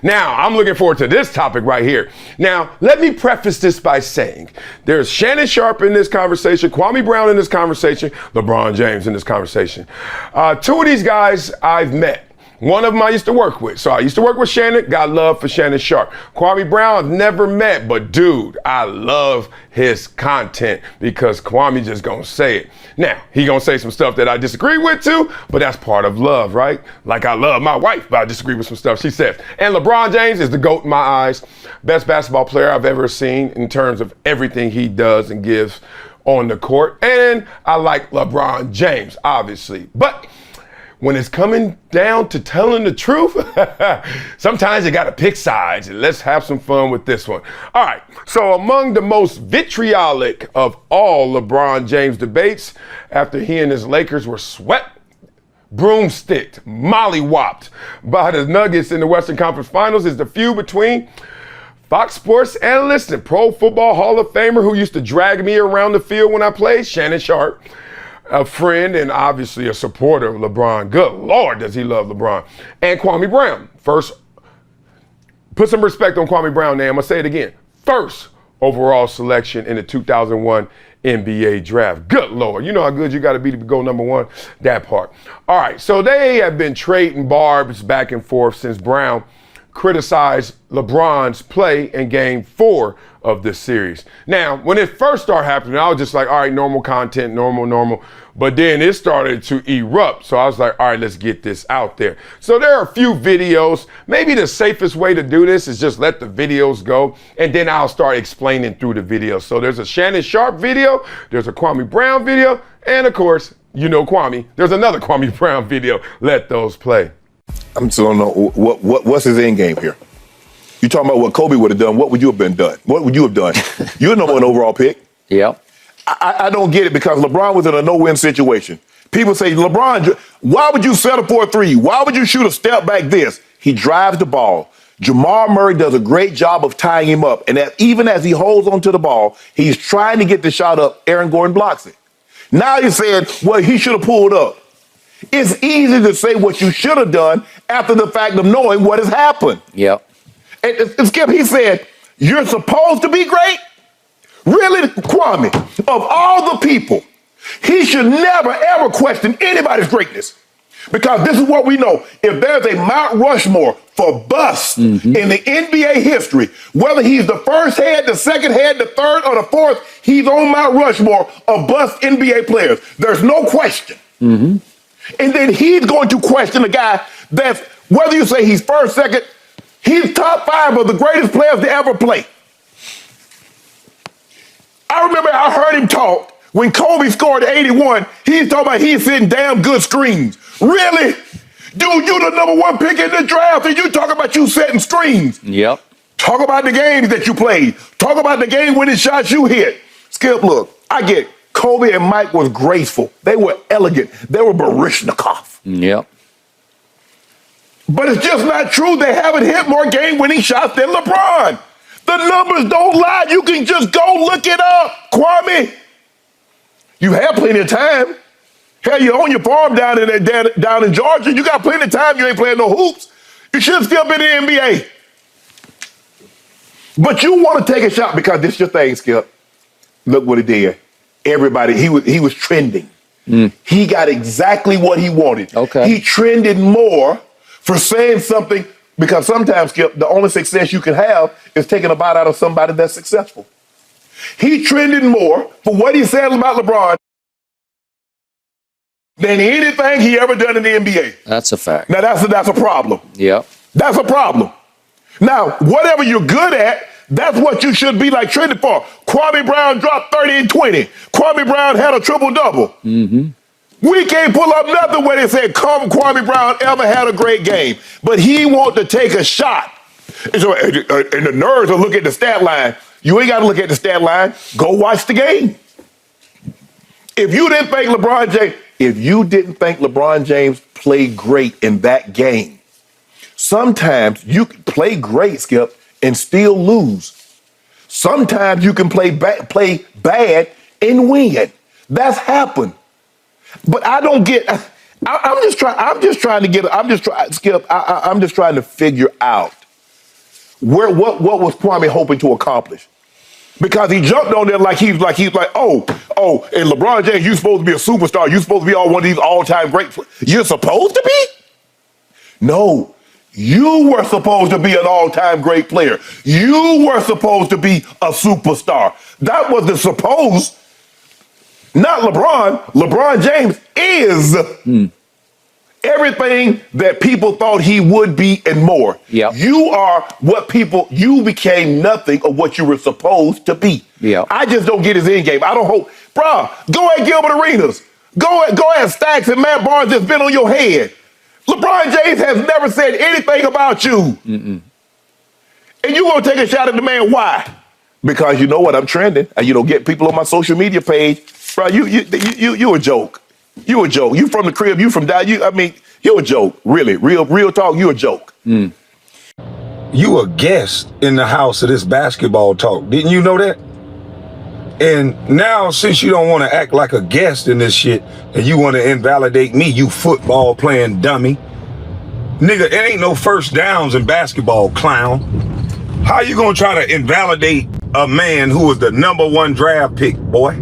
Now, I'm looking forward to this topic right here. Now, let me preface this by saying there's Shannon Sharpe in this conversation, Kwame Brown in this conversation, LeBron James in this conversation. Two of these guys I've met. One of them I used to work with. So I used to work with Shannon, got love for Shannon Sharpe. Kwame Brown, I've never met, but dude, I love his content because Kwame just gonna say it. Now, he gonna say some stuff that I disagree with too, but that's part of love, right? Like I love my wife, but I disagree with some stuff she says. And LeBron James is the GOAT in my eyes. Best basketball player I've ever seen in terms of everything he does and gives on the court. And I like LeBron James, obviously. But when it's coming down to telling the truth, sometimes you gotta pick sides, and let's have some fun with this one. All right, so among the most vitriolic of all LeBron James debates, after he and his Lakers were swept, broomsticked, mollywopped by the Nuggets in the Western Conference Finals, is the feud between Fox Sports analyst and Pro Football Hall of Famer who used to drag me around the field when I played, Shannon Sharpe, a friend and obviously a supporter of LeBron. Good Lord, does he love LeBron. And Kwame Brown. First, put some respect on Kwame Brown now. I'm going to say it again. First overall selection in the 2001 NBA draft. Good Lord. You know how good you got to be go number one? That part. All right, so they have been trading barbs back and forth since Brown criticized LeBron's play in game 4 of this series. Now, when it first started happening, I was just like, all right, normal content, normal. But then it started to erupt. So I was like, all right, let's get this out there. So there are a few videos. Maybe the safest way to do this is just let the videos go, and then I'll start explaining through the videos. So there's a Shannon Sharpe video, there's a Kwame Brown video, and of course, you know Kwame, there's another Kwame Brown video. Let those play. I'm still don't know what's his end game here. You talking about what Kobe would have done? What would you have been done? What would you have done? You're the number one overall pick. Yep. I don't get it because LeBron was in a no-win situation. People say, LeBron, why would you settle for a three? Why would you shoot a step back this? He drives the ball. Jamal Murray does a great job of tying him up. And even as he holds onto the ball, he's trying to get the shot up. Aaron Gordon blocks it. Now you're saying, well, he should have pulled up. It's easy to say what you should have done after the fact of knowing what has happened. Yep. And Skip, he said, you're supposed to be great? Really, Kwame, of all the people, he should never, ever question anybody's greatness. Because this is what we know. If there's a Mount Rushmore for busts in the NBA history, whether he's the first head, the second head, the third, or the fourth, he's on Mount Rushmore of bust NBA players. There's no question. And then he's going to question a guy that's, whether you say he's first, second, he's top 5 of the greatest players to ever play. I remember I heard him talk when Kobe scored 81. He's talking about he's hitting damn good screens. Really? Dude, you the number 1 pick in the draft, and you talk about you setting screens. Yep. Talk about the games that you played. Talk about the game-winning shots you hit. Skip, look, I get it. Kobe and Mike was graceful. They were elegant. They were Baryshnikov. Yep. But it's just not true. They haven't hit more game-winning shots than LeBron. The numbers don't lie. You can just go look it up, Kwame. You have plenty of time. Hell, you own your farm down in Georgia. You got plenty of time. You ain't playing no hoops. You should have still been in the NBA. But you want to take a shot because this is your thing, Skip. Look what he did. Everybody, he was trending. He got exactly what he wanted. Okay. He trended more for saying something, because sometimes, Skip, the only success you can have is taking a bite out of somebody that's successful. He trended more for what he said about LeBron than anything he ever done in the NBA. That's a fact. Now, that's a problem. Yep. That's a problem. Now, whatever you're good at, that's what you should be like trending for. Kwame Brown dropped 30 and 20. Kwame Brown had a triple-double. We can't pull up nothing where they said Kwame Brown ever had a great game. But he want to take a shot. And the nerds will look at the stat line. You ain't got to look at the stat line. Go watch the game. If you didn't think LeBron James played great in that game, sometimes you can play great, Skip, and still lose. Sometimes you can play bad and win. That's happened. But I don't get. I'm just trying to figure out What was Kwame hoping to accomplish? Because he jumped on there like he's like, oh, and LeBron James, you supposed to be a superstar. You supposed to be one of these all-time great. You're supposed to be? No. You were supposed to be an all-time great player. You were supposed to be a superstar. That was the supposed, not LeBron. LeBron James is everything that people thought he would be and more. Yep. You are you became nothing of what you were supposed to be. Yep. I just don't get his end game. I don't hope. Bruh, go at Gilbert Arenas. Go at Stacks and Matt Barnes that's been on your head. LeBron James has never said anything about you. And you gonna take a shot at the man, why? Because you know what, I'm trending, and you don't get people on my social media page. Bro, you a joke. You a joke. You from the crib, you from down, you're a joke. Really, real talk, you a joke. You a guest in the house of this basketball talk. Didn't you know that? And now, since you don't want to act like a guest in this shit, and you want to invalidate me, you football playing dummy. Nigga, it ain't no first downs in basketball, clown. How you gonna try to invalidate a man who was the #1 draft pick, boy?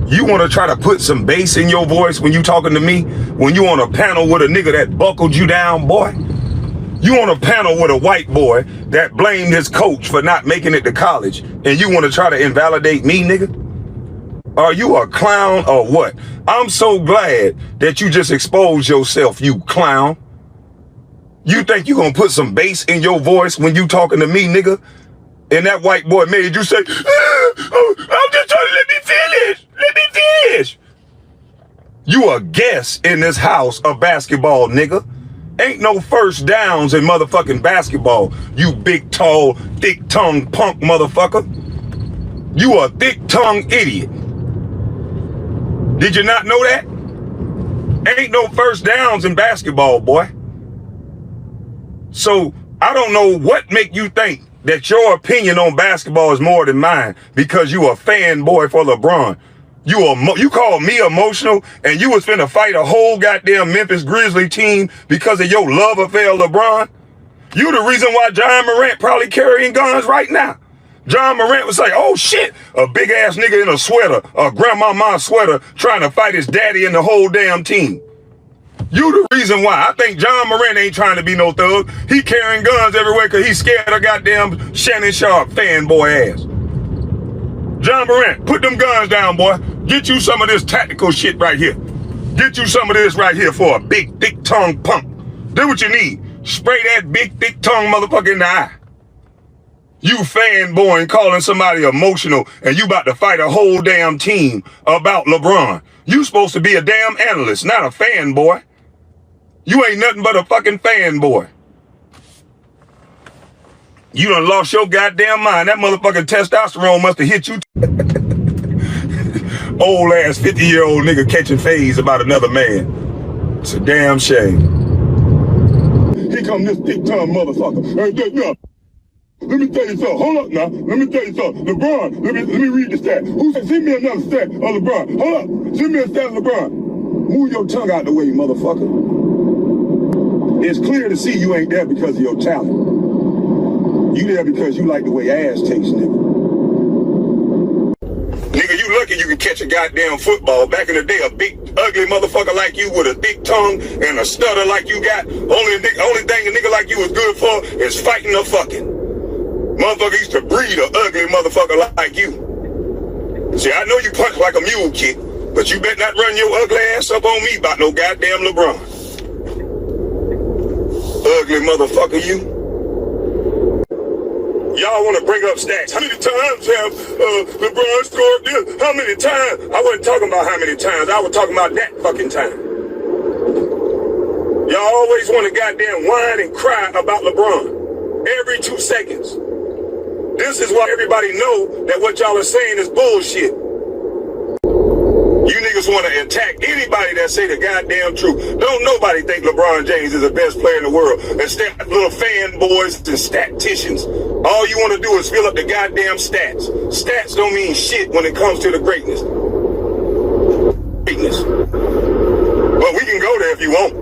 You want to try to put some bass in your voice when you talking to me? When you on a panel with a nigga that buckled you down, boy? You on a panel with a white boy that blamed his coach for not making it to college, and you want to try to invalidate me, nigga? Are you a clown or what? I'm so glad that you just exposed yourself, you clown. You think you gonna put some bass in your voice when you talking to me, nigga? And that white boy made you say, I'm just trying to let me finish. Let me finish. You a guest in this house of basketball, nigga. Ain't no first downs in motherfucking basketball, you big, tall, thick-tongued punk motherfucker. You a thick-tongued idiot. Did you not know that? Ain't no first downs in basketball, boy. So I don't know what make you think that your opinion on basketball is more than mine because you a fanboy for LeBron. You call me emotional, and you was finna fight a whole goddamn Memphis Grizzlies team because of your love affair, LeBron. You the reason why John Morant probably carrying guns right now. John Morant was like, oh shit, a big ass nigga in a sweater, a grandmama sweater, trying to fight his daddy and the whole damn team. You the reason why. I think John Morant ain't trying to be no thug. He carrying guns everywhere because he's scared of goddamn Shannon Sharpe fanboy ass. John Morant, put them guns down, boy. Get you some of this tactical shit right here. Get you some of this right here for a big, thick-tongue punk. Do what you need. Spray that big, thick-tongue motherfucker in the eye. You fanboy and calling somebody emotional, and you about to fight a whole damn team about LeBron. You supposed to be a damn analyst, not a fanboy. You ain't nothing but a fucking fanboy. You done lost your goddamn mind. That motherfucking testosterone must have hit you. Old ass 50-year-old nigga catching phase about another man. It's a damn shame. Here come this big tongue motherfucker. Hey, let me tell you something. Hold up now. Let me tell you something. LeBron, let me read the stat. Who said, send me another stat of LeBron? Hold up. Send me a stat of LeBron. Move your tongue out the way, motherfucker. It's clear to see you ain't there because of your talent. You there because you like the way ass tastes, nigga. Nigga, you lucky you can catch a goddamn football. Back in the day, a big, ugly motherfucker like you with a thick tongue and a stutter like you got, only thing a nigga like you was good for is fighting or fucking. Motherfucker used to breed a ugly motherfucker like you. See, I know you punch like a mule kick, but you better not run your ugly ass up on me about no goddamn LeBron. Ugly motherfucker, you. Y'all want to bring up stats. How many times have LeBron scored this? How many times? I wasn't talking about how many times. I was talking about that fucking time. Y'all always want to goddamn whine and cry about LeBron. Every 2 seconds. This is why everybody know that what y'all are saying is bullshit. You niggas want to attack anybody that say the goddamn truth. Don't nobody think LeBron James is the best player in the world. Instead, little fanboys and statisticians. All you want to do is fill up the goddamn stats. Stats don't mean shit when it comes to the greatness. But we can go there if you want.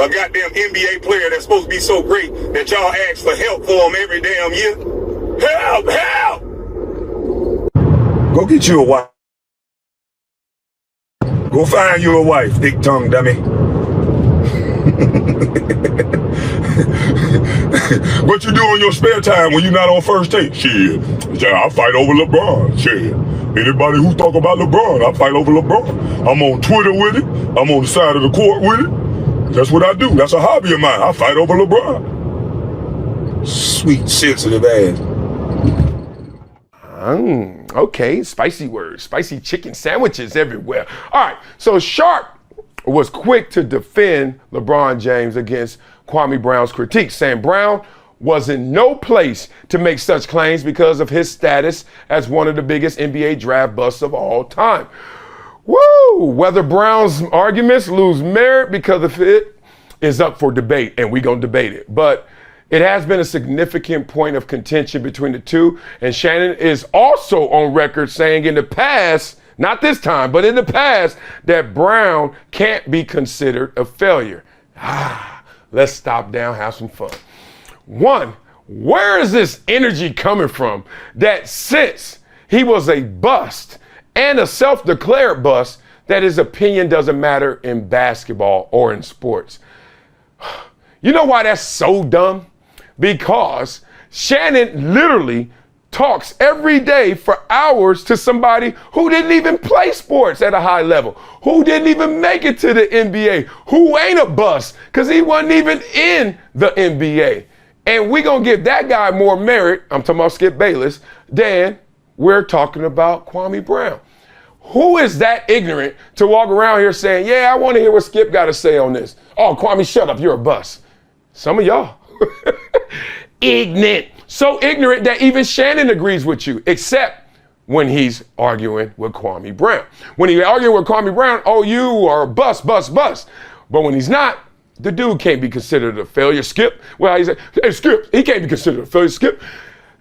a goddamn NBA player that's supposed to be so great that y'all ask for help for him every damn year? Help! Help! Go get you a wife. Go find you a wife, dick tongue dummy. What you do in your spare time when you're not on first take? Shit, I fight over LeBron. Shit, anybody who talk about LeBron, I fight over LeBron. I'm on Twitter with it. I'm on the side of the court with it. That's what I do. That's a hobby of mine. I fight over LeBron. Sweet, sensitive ass. Okay, spicy words, spicy chicken sandwiches everywhere. All right, so Sharpe was quick to defend LeBron James against Kwame Brown's critique, saying Brown was in no place to make such claims because of his status as one of the biggest NBA draft busts of all time. Woo! Whether Brown's arguments lose merit because of it is up for debate, and we're going to debate it. But it has been a significant point of contention between the two, and Shannon is also on record saying in the past, not this time, but in the past, that Brown can't be considered a failure. Let's stop down, have some fun. One, where is this energy coming from that since he was a bust and a self-declared bust, that his opinion doesn't matter in basketball or in sports? You know why that's so dumb? Because Shannon literally talks every day for hours to somebody who didn't even play sports at a high level, who didn't even make it to the NBA, who ain't a bust because he wasn't even in the NBA. And we're going to give that guy more merit, I'm talking about Skip Bayless, than we're talking about Kwame Brown. Who is that ignorant to walk around here saying, yeah, I want to hear what Skip got to say on this? Oh, Kwame, shut up, you're a bust. Some of y'all. Ignorant. So ignorant that even Shannon agrees with you, except when he's arguing with Kwame Brown. When he's arguing with Kwame Brown, oh, you are a bust. But when he's not, the dude can't be considered a failure. Skip, well, he said, hey, Skip, he can't be considered a failure. Skip,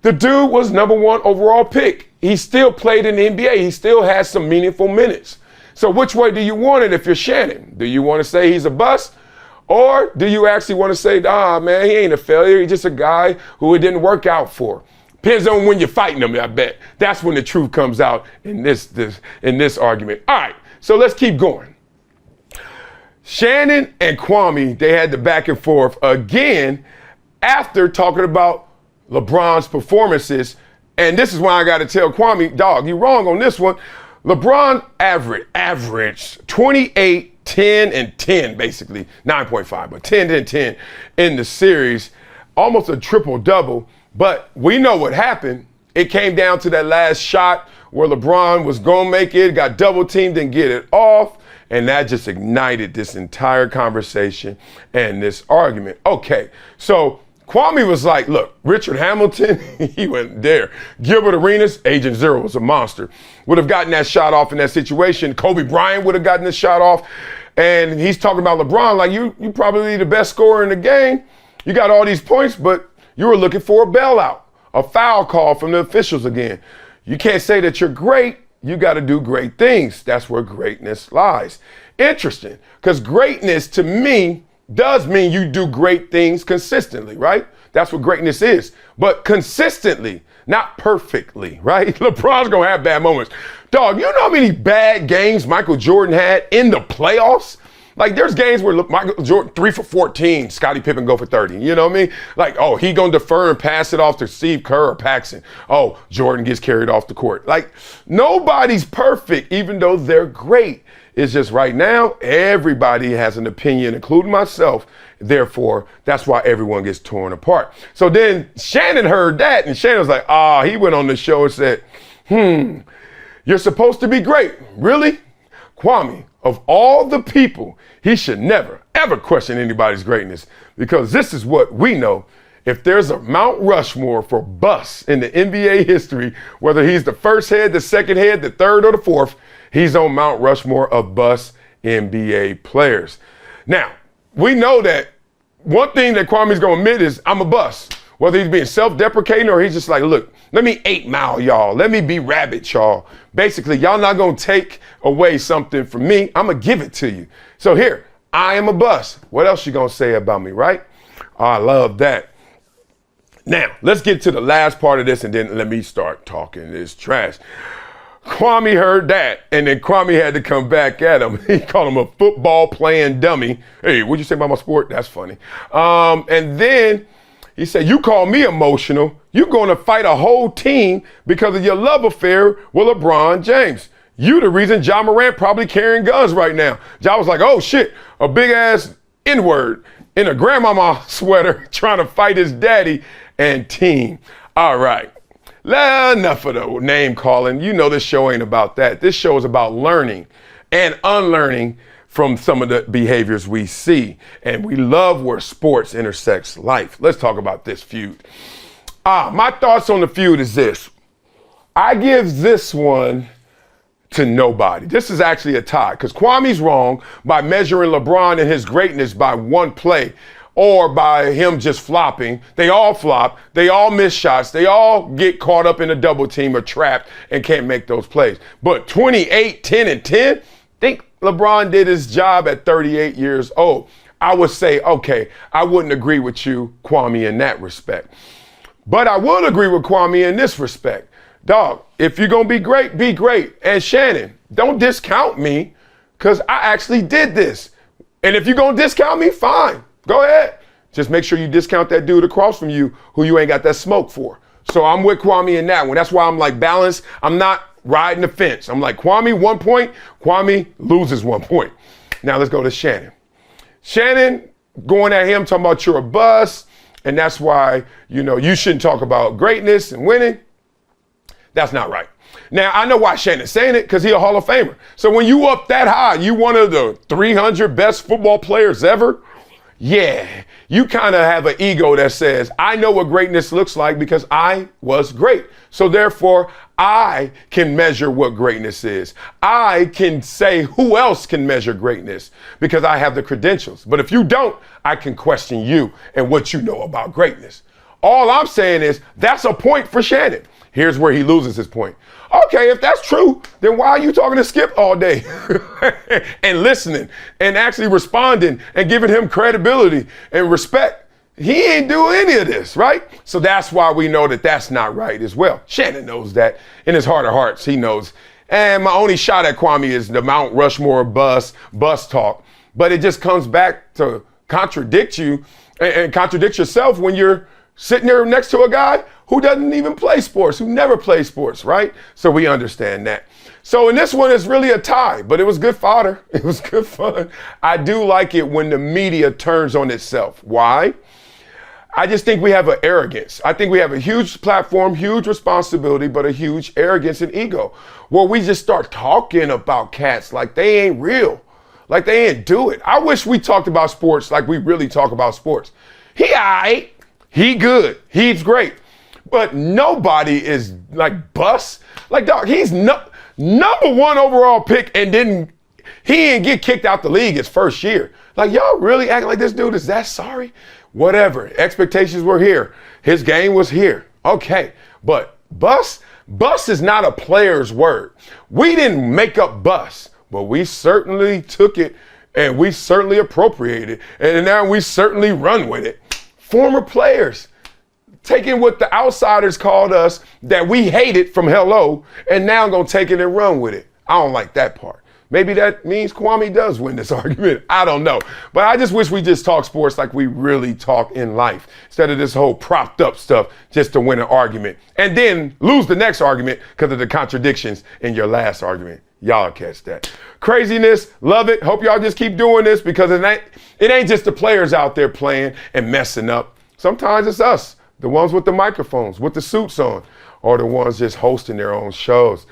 the dude was #1 overall pick. He still played in the NBA. He still has some meaningful minutes. So which way do you want it if you're Shannon? Do you want to say he's a bust? Or do you actually want to say, man, he ain't a failure. He's just a guy who it didn't work out for. Depends on when you're fighting him, I bet. That's when the truth comes out in this argument. All right, so let's keep going. Shannon and Kwame, they had the back and forth again after talking about LeBron's performances. And this is why I got to tell Kwame, dog, you wrong on this one. LeBron averaged 28, 10, and 10, basically. 9.5, but 10 and 10 in the series. Almost a triple-double. But we know what happened. It came down to that last shot where LeBron was going to make it, got double-teamed, and get it off. And that just ignited this entire conversation and this argument. Okay, so Kwame was like, look, Richard Hamilton, he went there. Gilbert Arenas, Agent Zero was a monster. Would have gotten that shot off in that situation. Kobe Bryant would have gotten the shot off. And he's talking about LeBron like, you probably the best scorer in the game. You got all these points, but you were looking for a bailout, a foul call from the officials again. You can't say that you're great. You got to do great things. That's where greatness lies. Interesting, because greatness to me does mean you do great things consistently, right? That's what greatness is. But consistently, not perfectly, right? LeBron's going to have bad moments. Dog, you know how many bad games Michael Jordan had in the playoffs? Like, there's games where Michael Jordan 3 for 14, Scottie Pippen go for 30. You know what I mean? Like, oh, he gonna defer and pass it off to Steve Kerr or Paxson. Oh, Jordan gets carried off the court. Like, nobody's perfect, even though they're great. It's just right now, everybody has an opinion, including myself. Therefore, that's why everyone gets torn apart. So then Shannon heard that, and Shannon was like, he went on the show and said, you're supposed to be great. Really? Kwame, of all the people, he should never, ever question anybody's greatness, because this is what we know. If there's a Mount Rushmore for busts in the NBA history, whether he's the first head, the second head, the third, or the fourth, he's on Mount Rushmore of bust NBA players. Now, we know that one thing that Kwame's gonna admit is I'm a bust. Whether he's being self-deprecating or he's just like, look, let me 8 Mile y'all. Let me be rabbit y'all. Basically, y'all not gonna take away something from me. I'm gonna give it to you. So here, I am a bust. What else you gonna say about me, right? I love that. Now, let's get to the last part of this and then let me start talking this trash. Kwame heard that, and then Kwame had to come back at him. He called him a football playing dummy. Hey, what'd you say about my sport? That's funny. And then he said, you call me emotional. You're going to fight a whole team because of your love affair with LeBron James. You the reason Ja Morant probably carrying guns right now. Ja was like, oh shit, a big ass N-word in a grandmama sweater trying to fight his daddy and team. All right. Enough of the name calling. You know this show ain't about that. This show is about learning and unlearning from some of the behaviors we see. And we love where sports intersects life. Let's talk about this feud. My thoughts on the feud is this. I give this one to nobody. This is actually a tie because Kwame's wrong by measuring LeBron and his greatness by one play or by him just flopping. They all flop. They all miss shots. They all get caught up in a double team or trapped and can't make those plays. But 28, 10, and 10, think LeBron did his job at 38 years old. I would say, okay, I wouldn't agree with you, Kwame, in that respect. But I would agree with Kwame in this respect. Dog, if you're going to be great, be great. And Shannon, don't discount me because I actually did this. And if you're going to discount me, fine. Go ahead. Just make sure you discount that dude across from you who you ain't got that smoke for. So I'm with Kwame in that one. That's why I'm like balanced. I'm not riding the fence. I'm like Kwame 1 point, Kwame loses 1 point. Now let's go to Shannon. Shannon going at him talking about you're a bust and that's why, you shouldn't talk about greatness and winning. That's not right. Now, I know why Shannon's saying it, because he's a Hall of Famer. So when you up that high, you one of the 300 best football players ever, yeah, you kind of have an ego that says, I know what greatness looks like because I was great. So therefore, I can measure what greatness is. I can say who else can measure greatness because I have the credentials. But if you don't, I can question you and what you know about greatness. All I'm saying is that's a point for Shannon. Here's where he loses his point. Okay, if that's true, then why are you talking to Skip all day and listening and actually responding and giving him credibility and respect? He ain't doing any of this, right? So that's why we know that that's not right as well. Shannon knows that. In his heart of hearts, he knows. And my only shot at Kwame is the Mount Rushmore bus talk. But it just comes back to contradict you and contradict yourself when you're sitting there next to a guy who doesn't even play sports, who never plays sports, right? So we understand that. So in this one, it's really a tie, but it was good fodder. It was good fun. I do like it when the media turns on itself. Why? I just think we have an arrogance. I think we have a huge platform, huge responsibility, but a huge arrogance and ego where we just start talking about cats like they ain't real, like they ain't do it. I wish we talked about sports like we really talk about sports. He all right. He good. He's great. But nobody is like bust. Like, dog, he's number 1 overall pick and he didn't get kicked out the league his first year. Like, y'all really act like this dude is that sorry? Whatever. Expectations were here. His game was here. Okay. But bust is not a player's word. We didn't make up bust, but we certainly took it and we certainly appropriated it. And now we certainly run with it. Former players taking what the outsiders called us that we hated from hello, and now I'm going to take it and run with it. I don't like that part. Maybe that means Kwame does win this argument. I don't know. But I just wish we just talk sports like we really talk in life instead of this whole propped up stuff just to win an argument and then lose the next argument because of the contradictions in your last argument. Y'all catch that. Craziness, love it. Hope y'all just keep doing this because it ain't just the players out there playing and messing up. Sometimes it's us, the ones with the microphones, with the suits on, or the ones just hosting their own shows.